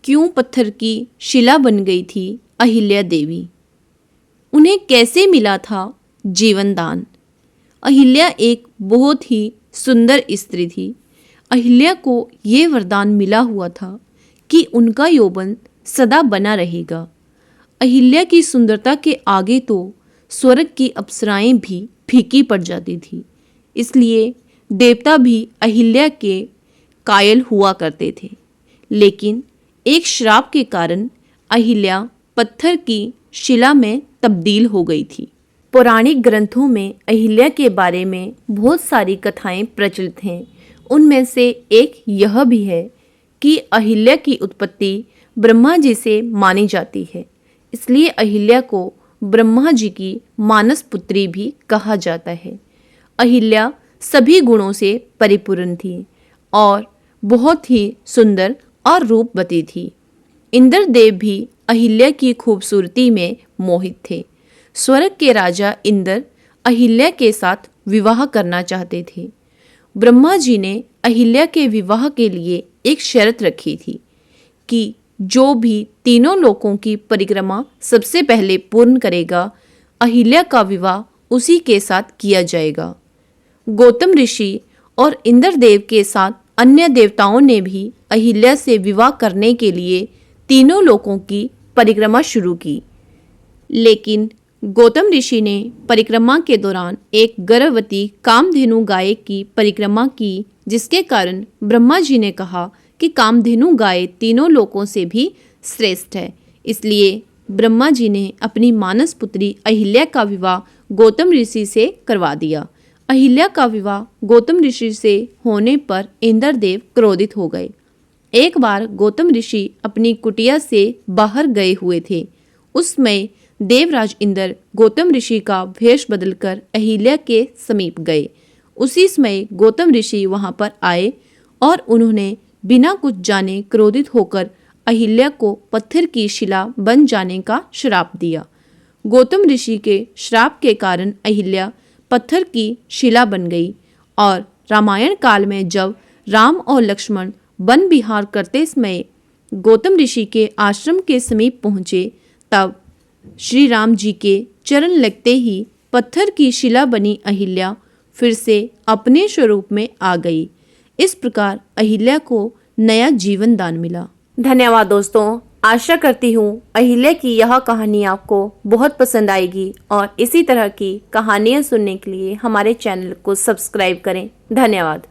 क्यों पत्थर की शिला बन गई थी अहिल्या देवी? उन्हें कैसे मिला था जीवन दान? अहिल्या एक बहुत ही सुंदर स्त्री थी। अहिल्या को ये वरदान मिला हुआ था कि उनका यौवन सदा बना रहेगा। अहिल्या की सुंदरता के आगे तो स्वर्ग की अप्सराएं भी फीकी पड़ जाती थी। इसलिए देवता भी अहिल्या के कायल हुआ करते थे। लेकिन एक श्राप के कारण अहिल्या पत्थर की शिला में तब्दील हो गई थी। पौराणिक ग्रंथों में अहिल्या के बारे में बहुत सारी कथाएं प्रचलित हैं। उनमें से एक यह भी है कि अहिल्या की उत्पत्ति ब्रह्मा जी से मानी जाती है। इसलिए अहिल्या को ब्रह्मा जी की मानस पुत्री भी कहा जाता है। अहिल्या सभी गुणों से परिपूर्ण थी और बहुत ही सुंदर और रूपवती थी। इंद्रदेव भी अहिल्या की खूबसूरती में मोहित थे। स्वर्ग के राजा इंद्र अहिल्या के साथ विवाह करना चाहते थे। ब्रह्मा जी ने अहिल्या के विवाह के लिए एक शर्त रखी थी कि जो भी तीनों लोकों की परिक्रमा सबसे पहले पूर्ण करेगा, अहिल्या का विवाह उसी के साथ किया जाएगा। गौतम ऋषि और इंद्रदेव के साथ अन्य देवताओं ने भी अहिल्या से विवाह करने के लिए तीनों लोकों की परिक्रमा शुरू की। लेकिन गौतम ऋषि ने परिक्रमा के दौरान एक गर्भवती कामधेनु गाय की परिक्रमा की, जिसके कारण ब्रह्मा जी ने कहा कि कामधेनु गाय तीनों लोकों से भी श्रेष्ठ है। इसलिए ब्रह्मा जी ने अपनी मानस पुत्री अहिल्या का विवाह गौतम ऋषि से करवा दिया। अहिल्या का विवाह गौतम ऋषि से होने पर इंद्रदेव क्रोधित हो गए। एक बार गौतम ऋषि अपनी कुटिया से बाहर गए हुए थे। उस समय देवराज इंद्र गौतम ऋषि का वेश बदलकर अहिल्या के समीप गए। उसी समय गौतम ऋषि वहां पर आए और उन्होंने बिना कुछ जाने क्रोधित होकर अहिल्या को पत्थर की शिला बन जाने का श्राप दिया। गौतम ऋषि के श्राप के कारण अहिल्या पत्थर की शिला बन गई और रामायण काल में जब राम और लक्ष्मण वन विहार करते समय गौतम ऋषि के आश्रम के समीप पहुँचे, तब श्री राम जी के चरण लगते ही पत्थर की शिला बनी अहिल्या फिर से अपने स्वरूप में आ गई। इस प्रकार अहिल्या को नया जीवन दान मिला। धन्यवाद दोस्तों। आशा करती हूँ अहिल्या की यह कहानी आपको बहुत पसंद आएगी और इसी तरह की कहानियाँ सुनने के लिए हमारे चैनल को सब्सक्राइब करें। धन्यवाद।